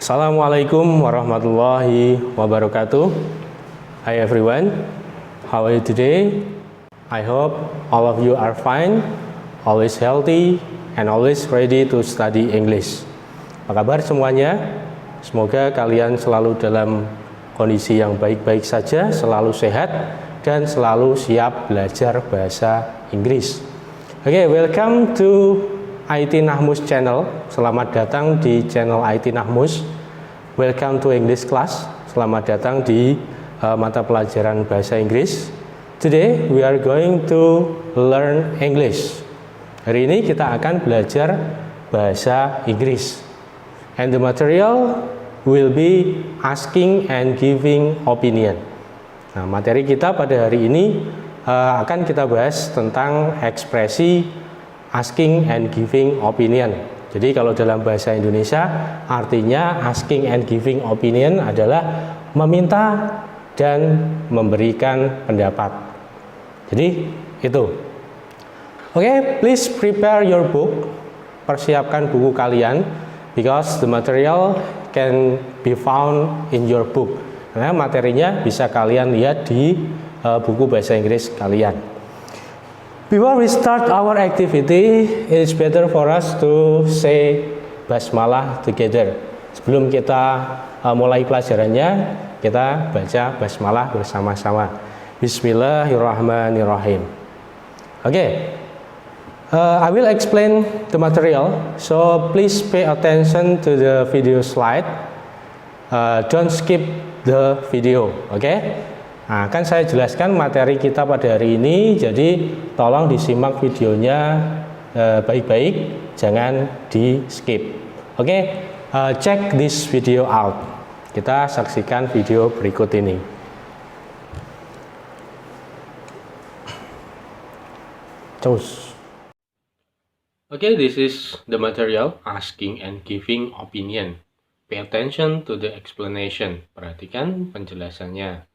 Assalamualaikum warahmatullahi wabarakatuh. Hi everyone, how are you today? I hope all of you are fine, always healthy, and always ready to study English. Apa kabar semuanya? Semoga kalian selalu dalam kondisi yang baik-baik saja, selalu sehat, dan selalu siap belajar bahasa Inggris. Oke, welcome to IT Nahmus channel. Selamat datang di channel IT Nahmus. Welcome to English class. Selamat datang di mata pelajaran bahasa Inggris. Today we are going to learn English. Hari ini kita akan belajar bahasa Inggris. And the material will be asking and giving opinion. Nah, materi kita pada hari ini akan kita bahas tentang ekspresi asking and giving opinion. Jadi kalau dalam bahasa Indonesia artinya asking and giving opinion adalah meminta dan memberikan pendapat. Jadi itu. Oke, please prepare your book. Persiapkan buku kalian because the material can be found in your book. Karena materinya bisa kalian lihat di buku bahasa Inggris kalian. Before we start our activity, it is better for us to say basmalah together. Sebelum kita mulai pelajarannya, kita baca basmalah bersama-sama. Bismillahirrahmanirrahim. Okay, I will explain the material, so please pay attention to the video slide. Don't skip the video, okay? Nah, akan saya jelaskan materi kita pada hari ini, jadi tolong disimak videonya baik-baik, jangan di skip. Oke, check this video out. Kita saksikan video berikut ini. Terus. Okay, this is the material asking and giving opinion. Pay attention to the explanation. Perhatikan penjelasannya.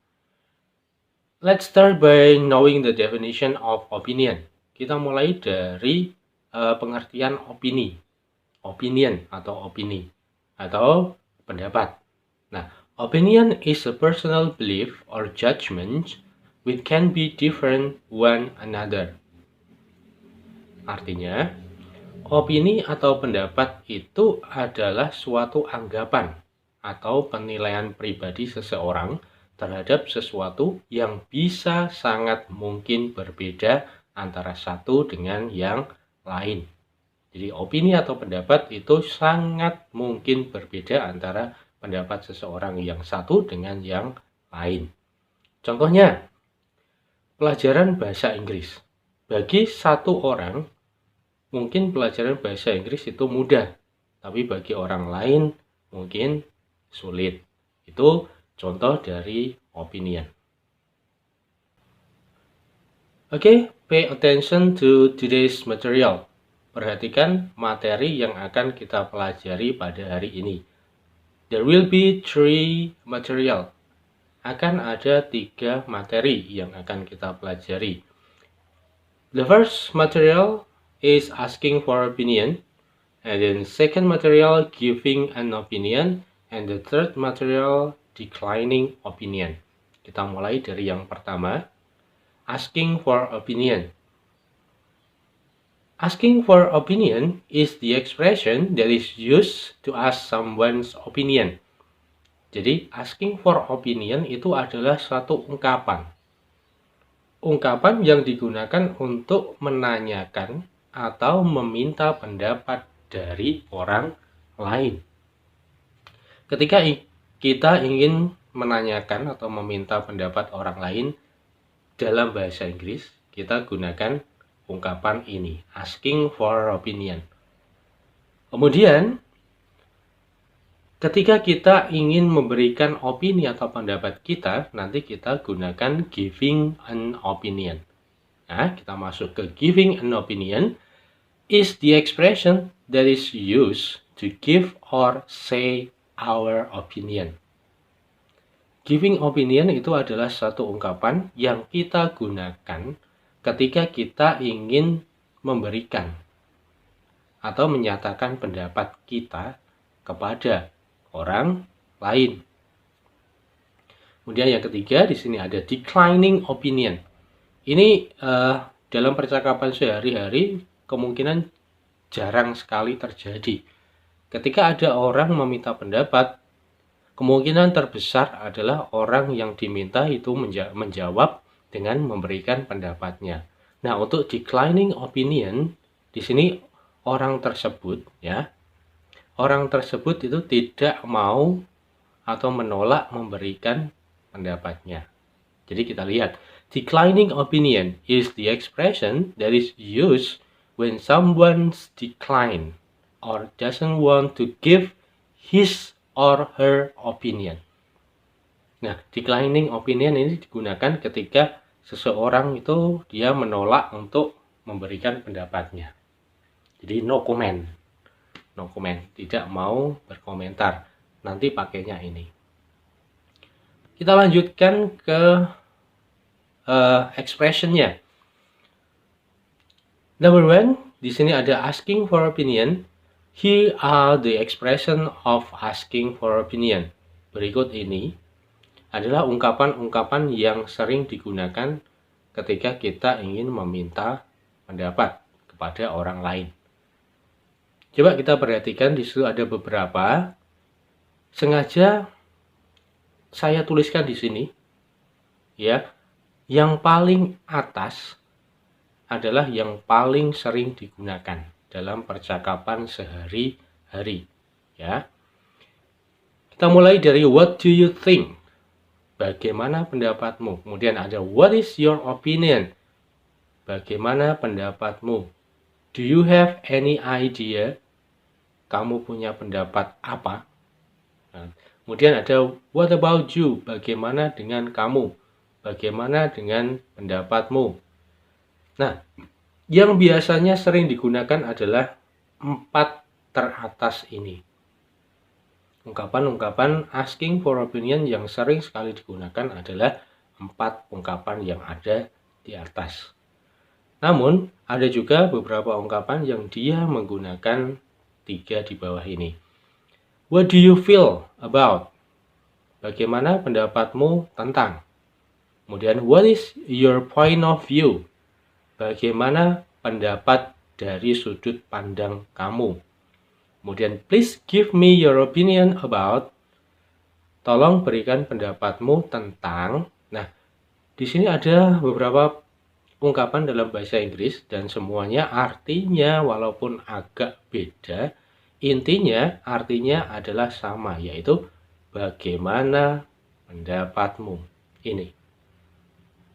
Let's start by knowing the definition of opinion. Kita mulai dari pengertian opini, opinion atau opini atau pendapat. Nah, opinion is a personal belief or judgment which can be different one another. Artinya, opini atau pendapat itu adalah suatu anggapan atau penilaian pribadi seseorang terhadap sesuatu yang bisa sangat mungkin berbeda antara satu dengan yang lain. Jadi opini atau pendapat itu sangat mungkin berbeda antara pendapat seseorang yang satu dengan yang lain. Contohnya, pelajaran bahasa Inggris. Bagi satu orang, mungkin pelajaran bahasa Inggris itu mudah, tapi bagi orang lain mungkin sulit. Itu contoh dari opinion. Okay, pay attention to today's material. Perhatikan materi yang akan kita pelajari pada hari ini. There will be 3 material. Akan ada 3 materi yang akan kita pelajari. The first material is asking for opinion, and then second material giving an opinion, and the third material declining opinion. Kita mulai dari yang pertama, asking for opinion. Asking for opinion is the expression that is used to ask someone's opinion. Jadi, asking for opinion itu adalah suatu ungkapan. Ungkapan yang digunakan untuk menanyakan atau meminta pendapat dari orang lain. Ketika kita ingin menanyakan atau meminta pendapat orang lain dalam bahasa Inggris, kita gunakan ungkapan ini, asking for opinion. Kemudian, ketika kita ingin memberikan opini atau pendapat kita, nanti kita gunakan giving an opinion. Nah, kita masuk ke giving an opinion is the expression that is used to give or say our opinion. Giving opinion itu adalah satu ungkapan yang kita gunakan ketika kita ingin memberikan atau menyatakan pendapat kita kepada orang lain. Kemudian yang ketiga di sini ada declining opinion. Ini dalam percakapan sehari-hari kemungkinan jarang sekali terjadi. Ketika ada orang meminta pendapat, kemungkinan terbesar adalah orang yang diminta itu menjawab dengan memberikan pendapatnya. Nah, untuk declining opinion di sini orang tersebut itu tidak mau atau menolak memberikan pendapatnya. Jadi kita lihat, declining opinion is the expression that is used when someone's decline or doesn't want to give his or her opinion. Nah, declining opinion ini digunakan ketika seseorang itu dia menolak untuk memberikan pendapatnya. Jadi no comment, tidak mau berkomentar. Nanti pakainya ini. Kita lanjutkan ke expressionnya. Number 1, di sini ada asking for opinion. Here are the expression of asking for opinion. Berikut ini adalah ungkapan-ungkapan yang sering digunakan ketika kita ingin meminta pendapat kepada orang lain. Coba kita perhatikan, di situ ada beberapa. Sengaja saya tuliskan di sini, ya. Yang paling atas adalah yang paling sering digunakan dalam percakapan sehari-hari, ya. Kita mulai dari what do you think? Bagaimana pendapatmu? Kemudian ada what is your opinion? Bagaimana pendapatmu? Do you have any idea? Kamu punya pendapat apa? Nah, kemudian ada what about you? Bagaimana dengan kamu? Bagaimana dengan pendapatmu? Nah, yang biasanya sering digunakan adalah 4 teratas ini. Ungkapan-ungkapan asking for opinion yang sering sekali digunakan adalah 4 ungkapan yang ada di atas. Namun, ada juga beberapa ungkapan yang dia menggunakan 3 di bawah ini. What do you feel about? Bagaimana pendapatmu tentang? Kemudian, what is your point of view? Bagaimana pendapat dari sudut pandang kamu? Kemudian, please give me your opinion about. Tolong berikan pendapatmu tentang. Nah, di sini ada beberapa ungkapan dalam bahasa Inggris dan semuanya artinya walaupun agak beda, intinya artinya adalah sama, yaitu bagaimana pendapatmu. Ini.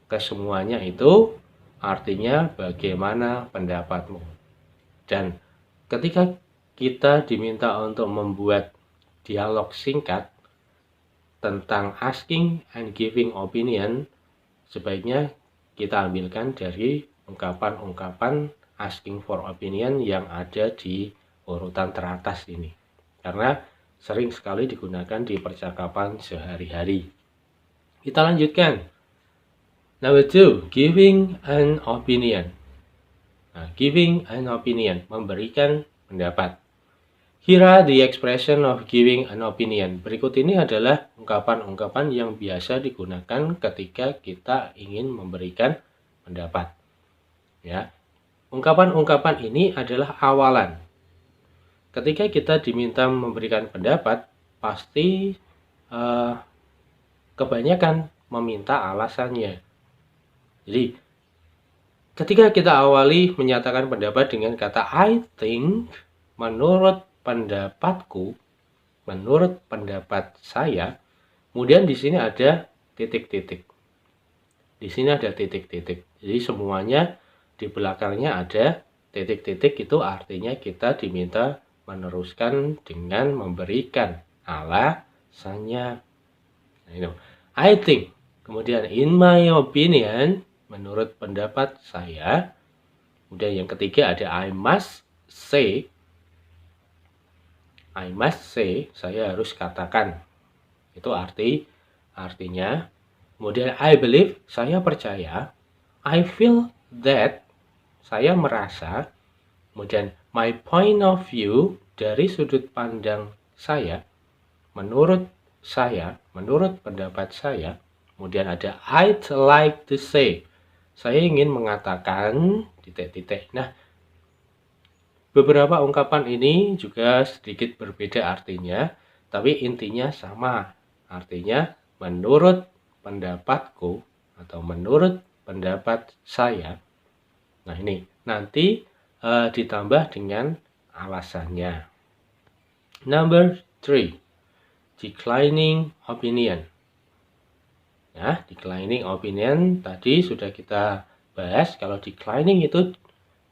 Kesemuanya itu artinya bagaimana pendapatmu. Dan ketika kita diminta untuk membuat dialog singkat tentang asking and giving opinion, sebaiknya kita ambilkan dari ungkapan-ungkapan asking for opinion yang ada di urutan teratas ini. Karena sering sekali digunakan di percakapan sehari-hari. Kita lanjutkan. Number 2, giving an opinion. Nah, giving an opinion, memberikan pendapat. Here are the expression of giving an opinion. Berikut ini adalah ungkapan-ungkapan yang biasa digunakan ketika kita ingin memberikan pendapat. Ya, ungkapan-ungkapan ini adalah awalan. Ketika kita diminta memberikan pendapat, pasti kebanyakan meminta alasannya. Jadi, ketika kita awali menyatakan pendapat dengan kata I think, menurut pendapatku, menurut pendapat saya, kemudian di sini ada titik-titik. Di sini ada titik-titik. Jadi semuanya di belakangnya ada titik-titik, itu artinya kita diminta meneruskan dengan memberikan alasannya. Nah, I think. Kemudian in my opinion, menurut pendapat saya. Kemudian yang ketiga ada I must say. I must say, saya harus katakan. Itu artinya. Kemudian I believe, saya percaya. I feel that, saya merasa. Kemudian my point of view, dari sudut pandang saya. menurut saya, menurut pendapat saya, kemudian ada I'd like to say. Saya ingin mengatakan titik-titik. Nah, beberapa ungkapan ini juga sedikit berbeda artinya, tapi intinya sama. Artinya, menurut pendapatku atau menurut pendapat saya. Nah, ini nanti ditambah dengan alasannya. Number 3, declining opinion. Nah, declining opinion tadi sudah kita bahas. Kalau declining itu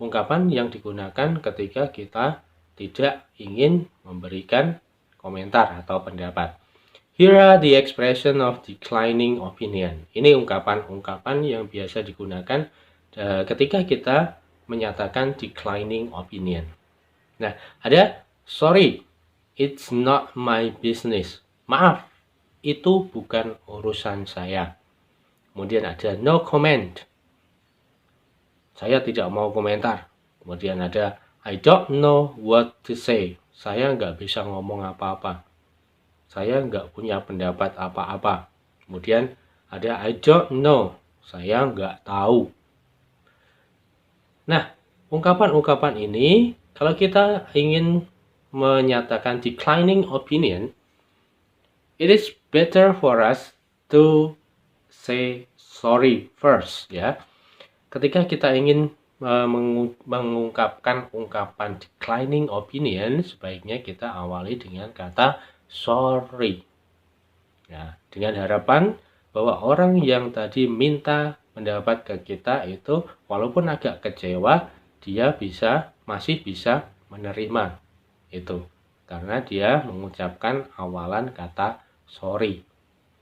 ungkapan yang digunakan ketika kita tidak ingin memberikan komentar atau pendapat. Here are the expression of declining opinion. Ini ungkapan-ungkapan yang biasa digunakan ketika kita menyatakan declining opinion. Nah, ada sorry, it's not my business. Maaf, itu bukan urusan saya. Kemudian ada no comment. Saya tidak mau komentar. Kemudian ada I don't know what to say. Saya nggak bisa ngomong apa-apa. Saya nggak punya pendapat apa-apa. Kemudian ada I don't know. Saya nggak tahu. Nah, ungkapan-ungkapan ini kalau kita ingin menyatakan declining opinion, it is better for us to say sorry first, ya. Ketika kita ingin mengungkapkan ungkapan declining opinion, sebaiknya kita awali dengan kata sorry. Ya, dengan harapan bahwa orang yang tadi minta pendapat ke kita itu walaupun agak kecewa, dia masih bisa menerima itu. Karena dia mengucapkan awalan kata sorry.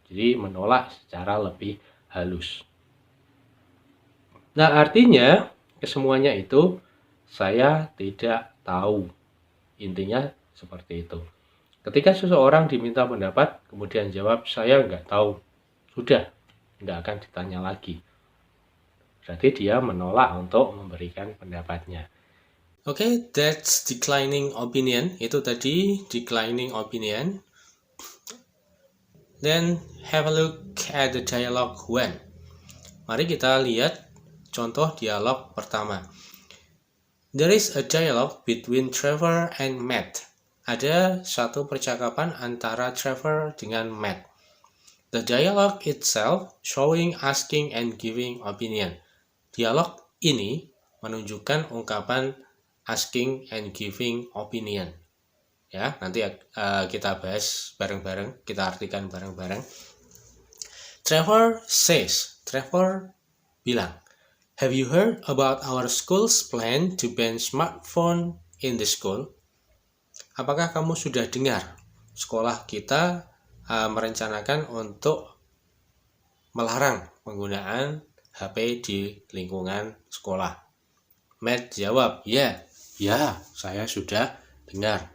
Jadi menolak secara lebih halus. Nah, artinya kesemuanya itu saya tidak tahu. Intinya seperti itu. Ketika seseorang diminta pendapat, kemudian jawab saya nggak tahu. Sudah, nggak akan ditanya lagi. Berarti dia menolak untuk memberikan pendapatnya. Oke, that's declining opinion. Itu tadi declining opinion. Then have a look at the dialogue 1. Mari kita lihat contoh dialog pertama. There is a dialogue between Trevor and Matt. Ada satu percakapan antara Trevor dengan Matt. The dialogue itself showing asking and giving opinion. Dialog ini menunjukkan ungkapan asking and giving opinion. Ya, nanti kita bahas bareng-bareng, kita artikan bareng-bareng. Trevor bilang, have you heard about our school's plan to ban smartphone in the school? Apakah kamu sudah dengar sekolah kita merencanakan untuk melarang penggunaan HP di lingkungan sekolah? Matt jawab, ya, saya sudah dengar.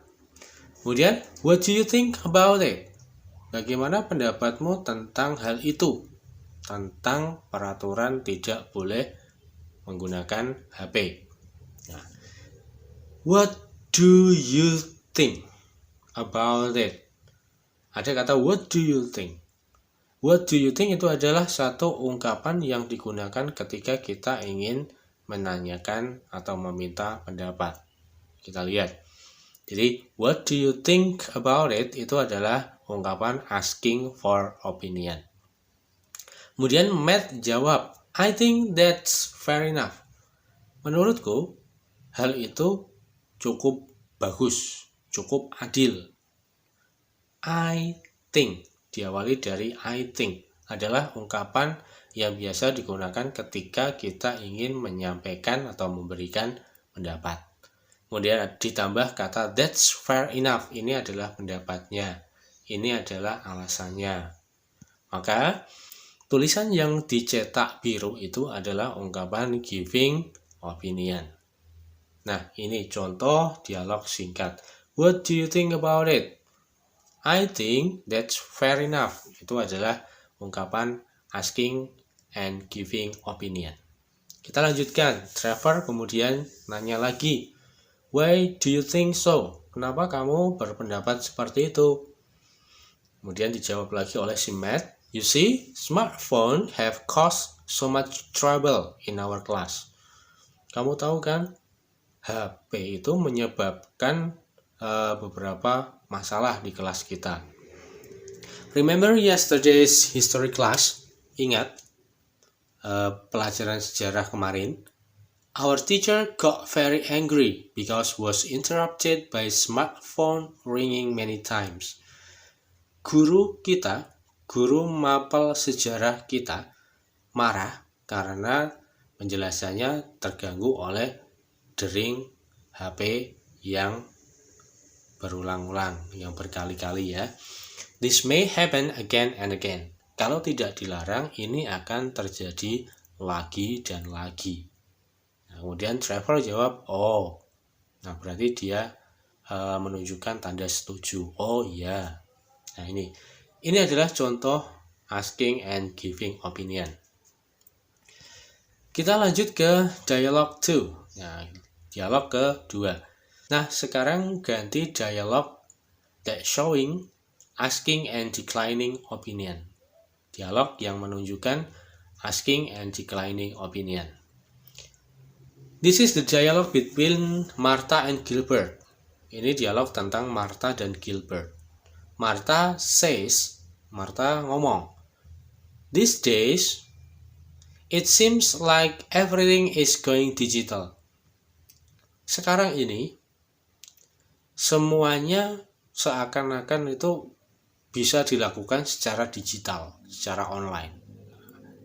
Kemudian, what do you think about it? Bagaimana pendapatmu tentang hal itu? Tentang peraturan tidak boleh menggunakan HP. Nah, what do you think about it? Ada kata what do you think? What do you think itu adalah satu ungkapan yang digunakan ketika kita ingin menanyakan atau meminta pendapat. Kita lihat. Jadi, what do you think about it itu adalah ungkapan asking for opinion. Kemudian Matt jawab, I think that's fair enough. Menurutku, hal itu cukup bagus, cukup adil. I think, diawali dari I think, adalah ungkapan yang biasa digunakan ketika kita ingin menyampaikan atau memberikan pendapat. Kemudian ditambah kata that's fair enough. Ini adalah pendapatnya. Ini adalah alasannya. Maka tulisan yang dicetak biru itu adalah ungkapan giving opinion. Nah, ini contoh dialog singkat. What do you think about it? I think that's fair enough. Itu adalah ungkapan asking and giving opinion. Kita lanjutkan. Trevor kemudian nanya lagi. Why do you think so? Kenapa kamu berpendapat seperti itu? Kemudian dijawab lagi oleh si Matt, you see, smartphone have caused so much trouble in our class. Kamu tahu kan, HP itu menyebabkan beberapa masalah di kelas kita. Remember yesterday's history class? Ingat pelajaran sejarah kemarin? Our teacher got very angry because was interrupted by smartphone ringing many times. Guru mapel sejarah kita marah karena penjelasannya terganggu oleh dering HP yang berulang-ulang, yang berkali-kali ya. This may happen again and again. Kalau tidak dilarang, ini akan terjadi lagi dan lagi. Nah, kemudian Trevor jawab, oh. Nah, berarti dia menunjukkan tanda setuju. Oh iya. Nah, ini adalah contoh asking and giving opinion. Kita lanjut ke dialog 2. Nah, dialog kedua. Nah, sekarang ganti dialog that showing asking and declining opinion. Dialog yang menunjukkan asking and declining opinion. This is the dialogue between Martha and Gilbert. Ini dialog tentang Martha dan Gilbert. Martha ngomong, these days, it seems like everything is going digital. Sekarang ini, semuanya seakan-akan itu bisa dilakukan secara digital, secara online.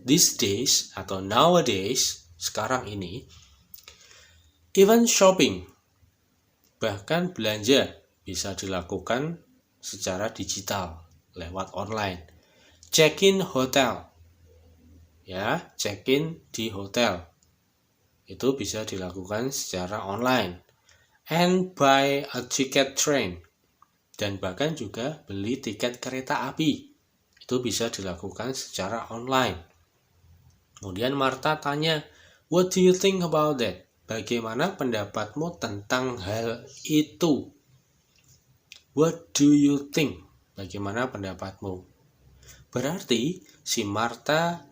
These days atau nowadays, sekarang ini, even shopping, bahkan belanja bisa dilakukan secara digital, lewat online. Check-in hotel, ya, check-in di hotel, itu bisa dilakukan secara online. And buy a ticket train, dan bahkan juga beli tiket kereta api, itu bisa dilakukan secara online. Kemudian Martha tanya, what do you think about that? Bagaimana pendapatmu tentang hal itu? What do you think? Bagaimana pendapatmu? Berarti si Martha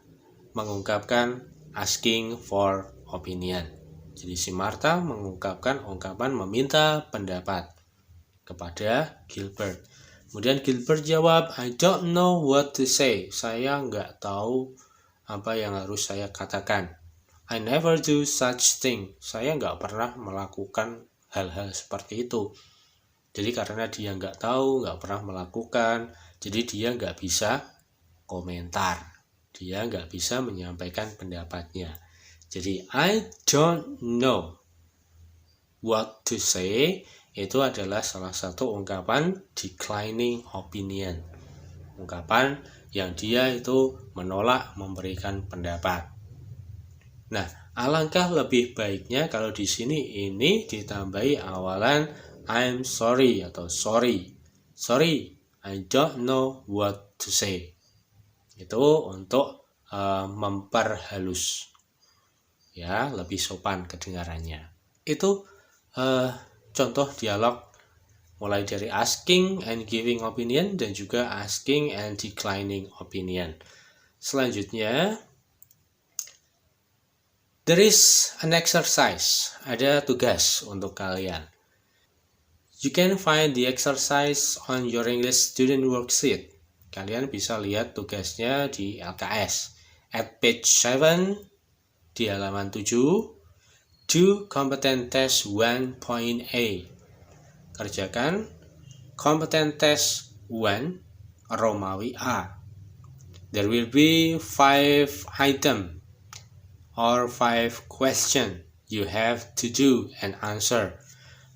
mengungkapkan asking for opinion. Jadi si Martha mengungkapkan ungkapan meminta pendapat kepada Gilbert. Kemudian Gilbert jawab, I don't know what to say. Saya nggak tahu apa yang harus saya katakan. I never do such thing. Saya nggak pernah melakukan hal-hal seperti itu. Jadi karena dia nggak tahu, nggak pernah melakukan, jadi dia nggak bisa komentar. Dia nggak bisa menyampaikan pendapatnya. Jadi I don't know what to say itu adalah salah satu ungkapan declining opinion. Ungkapan yang dia itu menolak memberikan pendapat. Nah, alangkah lebih baiknya kalau di sini ini ditambahi awalan I'm sorry atau sorry. Sorry, I don't know what to say. Itu untuk memperhalus. Ya, lebih sopan kedengarannya. Itu contoh dialog mulai dari asking and giving opinion dan juga asking and declining opinion. Selanjutnya, there is an exercise. Ada tugas untuk kalian. You can find the exercise on your English student worksheet. Kalian bisa lihat tugasnya di LKS. At page 7, di halaman 7, do competent test 1.a. Kerjakan competent test 1, Romawi A. There will be 5 item or 5 question you have to do and answer.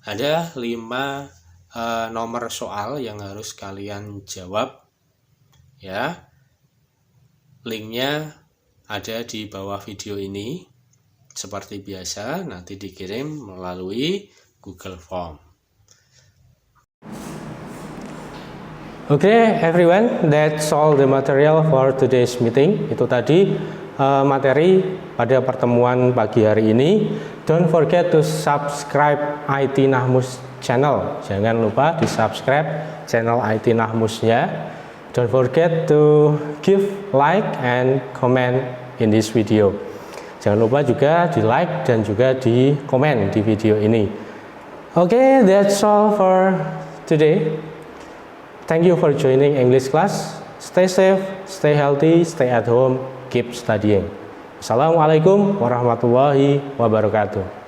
Ada 5 nomor soal yang harus kalian jawab. Ya, linknya ada di bawah video ini. Seperti biasa, nanti dikirim melalui Google Form. Okay, everyone, that's all the material for today's meeting. Itu tadi materi pada pertemuan pagi hari ini. Don't forget to subscribe IT Nahmus channel. Jangan lupa di subscribe channel IT Nahmusnya. don't forget to give like and comment in this video. Jangan lupa juga di like dan juga di komen di video ini. Okay, that's all for today. Thank you for joining English class. Stay safe, stay healthy, stay at home, keep studying. Assalamualaikum warahmatullahi wabarakatuh.